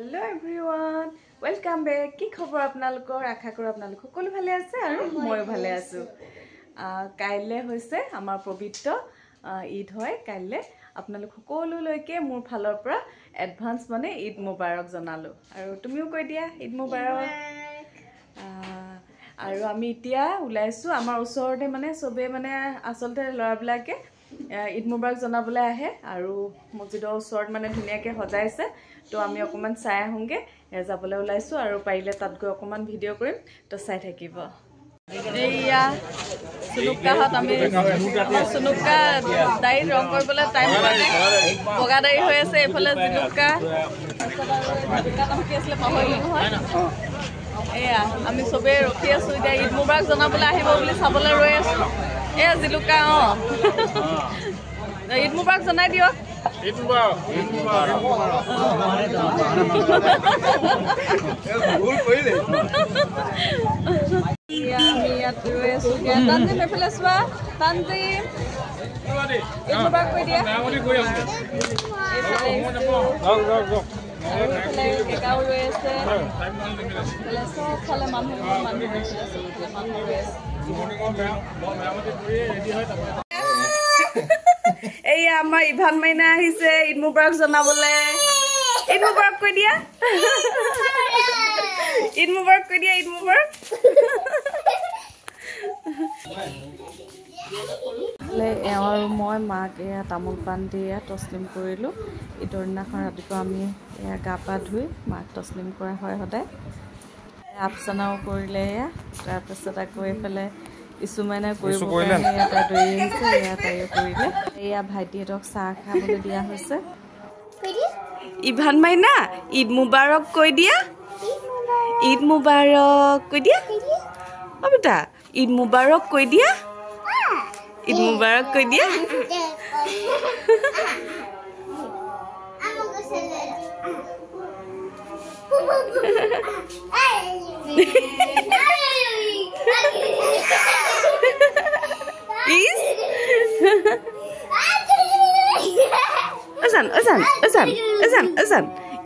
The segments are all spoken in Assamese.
Hello everyone, welcome back. কি খবৰ আপোনালোকৰ? আশা কৰো আপোনালোক সকলো ভালে আছে আৰু মই ভালে আছো। কাইলে হৈছে আমাৰ পবিত্ৰ ঈদ হয়। কাইলে আপোনালোক সকলোলৈকে মোৰ ফালৰ পৰা এডভান্স মানে ঈদ মুবাৰক জনালো। আৰু তুমিও কৈ দিয়া ঈদ মুবাৰক। আৰু আমি এতিয়া ওলাইছো আমাৰ ওচৰতে মানে সবে মানে আসলতে লৰাবিলাকে ঈদ মুবাৰক জনাবলৈ আহে আৰু মছজিদৰ ওচৰত মানে ধুনীয়াকৈ সজাইছে। তো আমি অকমান চাই আহোঁগে যাবলৈ ওলাইছো আৰু পাৰিলে তাত গৈ অকমান ভিডিঅ' কৰিম তো চাই থাকিব। এইয়া সুনুকাহত আমি সুনুকা দাড়ি ৰং কৰিবলৈ টাইম পোৱা নাই, বগা দাড়ি হৈ আছে। এইফালে জিনুকা কি আছিলে পাহৰিলো নহয়। এয়া আমি চবেই ৰখি আছো এতিয়া ঈদ মুবাৰক জনাবলৈ আহিব বুলি চাবলৈ ৰৈ আছো। এয়া জিলুকা ঈদ মুবাৰক জনাই দিয়ক। ঈদ মুবাৰক। ঈদ মুবাৰক। আমি ইয়াত ৰৈ আছো। তানজিম এইফালে চোৱা, তানজিম ঈদ মুবাৰক কৈ দিয়া। কেকাও ৰৈ আছে, চবফালে মানুহ ৰৈ আছে। এইয়া আমাৰ ইভান মাইনা আহিছে ঈদ মুবাৰক জনাবলে। ঈদ মুবাৰক কৈ দিয়া। ঈদ মুবাৰক কৈ দিয়া। ঈদ মুবাৰক। এওঁ আৰু মই মাক এয়া তামোল পাণ দি তছলিম কৰিলোঁ। ঈদৰ দিনাখন ৰাতিপুৱা আমি এয়া গা পা ধুই মাক তছলিম কৰা হয় সদায়। আফচানাও কৰিলে এয়া, তাৰপিছত আকৌ এইফালে ইছুমাইনা কৰিব কাৰণে এটা দৌৰি আহিছে, এয়া তাইও কৰিলে। এয়া ভাইটিহঁতক চাহ খাবলৈ দিয়া হৈছে। ইভান মাইনা ঈদ মুবাৰক কৈ দিয়া। ঈদ মুবাৰক কৈ দিয়া। অ বেটা ঈদ মুবাৰক কৈ দিয়া। ঈদ মুবাৰক কৈ দিয়া।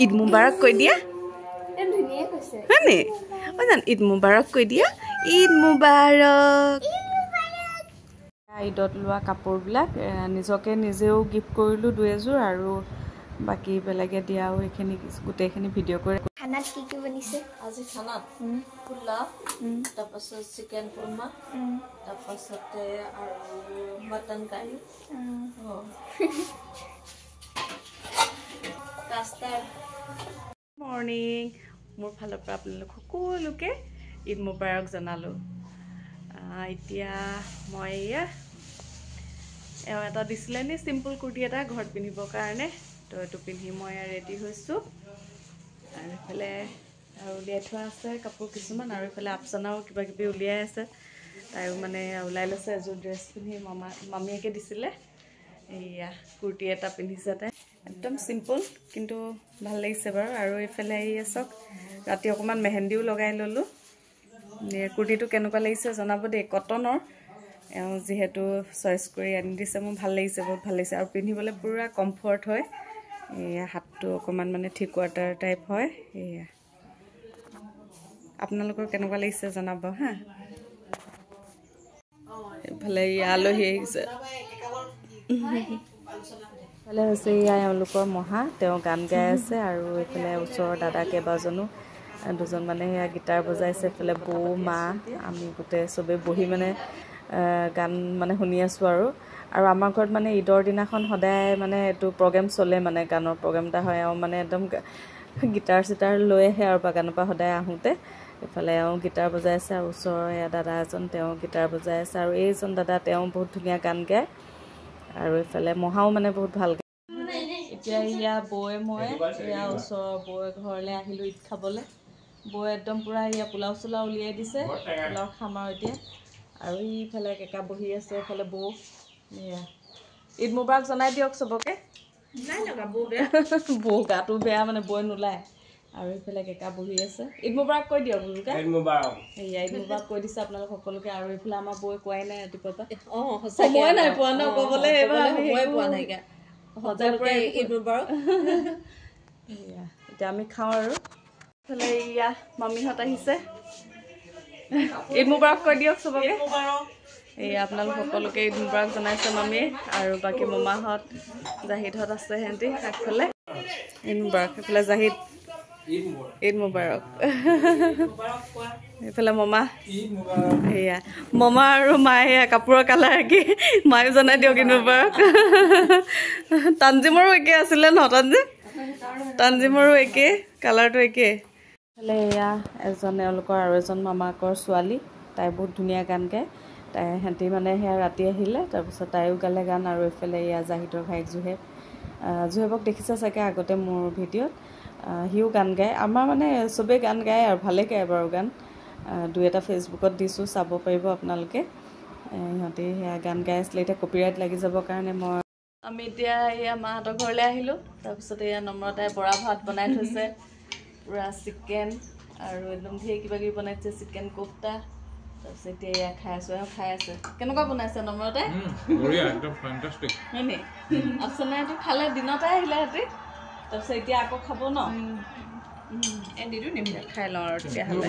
ঈদ মুবাৰক কৈ দিয়া। ঈদ মুবাৰক কৈ দিয়া। ঈদ মুবাৰক। ঈদত লোৱা কাপোৰবিলাক নিজকে নিজেও গিফ্ট কৰিলোঁ 2 এযোৰ আৰু বাকী বেলেগে দিয়াও এইখিনি গোটেইখিনি ভিডিঅ' কৰি। খানাত কি কি বনিছে আজি? খানাত পোলাও, তাৰপাছত চিকেন কুৰমা, তাৰপাছতে আৰু মটন কাৰী, কাষ্টাৰ্ড। মৰ্ণিং, মোৰ ফালৰ পৰা আপোনালোক সকলোকে ঈদ মুবাৰক জনালোঁ। এতিয়া মই এওঁ এটা দিছিলে নি চিম্পুল কুৰ্তি এটা ঘৰত পিন্ধিবৰ কাৰণে, তো এইটো পিন্ধি মই ৰেডি হৈছোঁ। আৰু এইফালে আৰু উলিয়াই থোৱা আছে কাপোৰ কিছুমান, আৰু এইফালে আফচানাও কিবা কিবি উলিয়াই আছে। তাইও মানে ওলাই লৈছে এযোৰ ড্ৰেছ পিন্ধি, মামীয়েকে দিছিলে। এইয়া কুৰ্তি এটা পিন্ধিছে তাই, একদম চিম্পুল কিন্তু ভাল লাগিছে বাৰু। আৰু এইফালে চাওক ৰাতি অকণমান মেহেন্দিও লগাই ল'লোঁ। কুৰ্তিটো কেনেকুৱা লাগিছে জনাব দেই, কটনৰ। এওঁ যিহেতু চইচ কৰি আনি দিছে, মোৰ ভাল লাগিছে, বহুত ভাল লাগিছে। আৰু পিন্ধিবলৈ পূৰা কমফৰ্ট হয়। এয়া হাতটো অকণমান মানে থ্ৰী কোৱাৰ্টাৰ টাইপ হয়। এয়া আপোনালোকৰ কেনেকুৱা লাগিছে জনাব হা। এইফালে আলহী আহিছে। এইফালে হৈছে এয়া এওঁলোকৰ মহা, তেওঁ গান গাই আছে। আৰু এইফালে ওচৰৰ দাদা কেইবাজনো, দুজন মানে সেয়া গিটাৰ বজাইছে। এইফালে বৌ, মা, আমি গোটেই চবেই বহি মানে গান মানে শুনি আছোঁ। আৰু আমাৰ ঘৰত মানে ঈদৰ দিনাখন সদায় মানে এইটো প্ৰগ্ৰেম চলে, মানে গানৰ প্ৰগ্ৰেম এটা হয়। এওঁ মানে একদম গিটাৰ চিটাৰ লৈ আহে আৰু বাগানৰ পৰা সদায় আহোঁতে। এইফালে এওঁ গিটাৰ বজাই আছে, আৰু ওচৰৰ এয়া দাদা এজন তেওঁ গিটাৰ বজাই আছে। আৰু এইজন দাদা তেওঁ বহুত ধুনীয়া গান গায়। আৰু এইফালে মহাও মানে বহুত ভাল গায়। এতিয়া ইয়া বৌয়ে মই এয়া ওচৰৰ বৌয়ে ঘৰলৈ আহিলোঁ ঈদ খাবলৈ। বৌয়ে একদম পূৰা ইয়া পোলাও চোলাও উলিয়াই দিছে, পোলাও খাম আৰু এতিয়া। আৰু ইফালে কেকা বহি আছে, এইফালে বৌ। এয়া ঈদ মুবাৰক জনাই দিয়ক চবকে। বৌ গাটো বেয়া মানে বৈ নোলায়। আৰু এইফালে কেকা বহি আছে। ঈদ মুবাৰক কৈ দিয়ক। এয়া ঈদ মুবাৰক কৈ দিছে আপোনালোক সকলোকে। আৰু এইফালে আমাৰ বৌয়ে কোৱাই নাই ৰাতিপুৱাৰ পৰা। সময় নাই পোৱা ন ক'বলৈ, এইবাৰ সময় পোৱা নাইকিয়া। সকলোকে ঈদ মুবাৰক। এতিয়া আমি খাওঁ আৰু এইফালে ইয়া মামীহঁত আহিছে ঈদ মুবাৰক কৈ দিয়ক চবকে এই আপোনালোক সকলোকে ঈদ মুবাৰক জনাইছে মামীয়ে আৰু বাকী মামাহঁত জাহিদহঁত আছে সিহঁতি আগফালে ঈদ মুবাৰক এইফালে জাহিদ ঈদ মুবাৰক এইফালে মামা সেয়া মামা আৰু মায়ে কাপোৰৰ কালাৰ একে মায়ে জনাই দিয়ক ঈদ মুবাৰক তানজিমৰো একে আছিলে ন তানজিমৰো একে কালাৰটো একে এইফালে এয়া এজন এওঁলোকৰ আৰু এজন মামাকৰ ছোৱালী তাই বহুত ধুনীয়া গান গায় তাই সিহঁতি মানে সেয়া ৰাতি আহিলে তাৰপিছত তাইও গালে গান আৰু এইফালে এয়া জাহিদৰ ভাইক জুহেবক দেখিছে চাগে আগতে মোৰ ভিডিঅ'ত সিও গান গায় আমাৰ মানে চবেই গান গায় আৰু ভালে গায় বাৰু গান দুই এটা ফেচবুকত দিছোঁ চাব পাৰিব আপোনালোকে সিহঁতি সেয়া গান গাই আছিলে এতিয়া কপিৰাইট লাগি যাবৰ কাৰণে মই আমি এতিয়া এয়া মাহঁতৰ ঘৰলৈ আহিলোঁ তাৰপিছত এয়া নম্ৰতাই বৰা ভাত বনাই থৈছে পুৰা চিকেন আৰু একদম ধেৰ কিবা কিবি বনাইছে চিকেন কোফটা তাৰপিছত এতিয়া এয়া খাই আছোঁ আৰু খাই আছে কেনেকুৱা বনাইছে নম্ৰতাই হয়নি আচলতে এইটো খালে দিনতে আহিলে সিহঁতি তাৰপিছত এতিয়া আকৌ খাব ন খাই লওঁ আৰু তেতিয়াহ'লে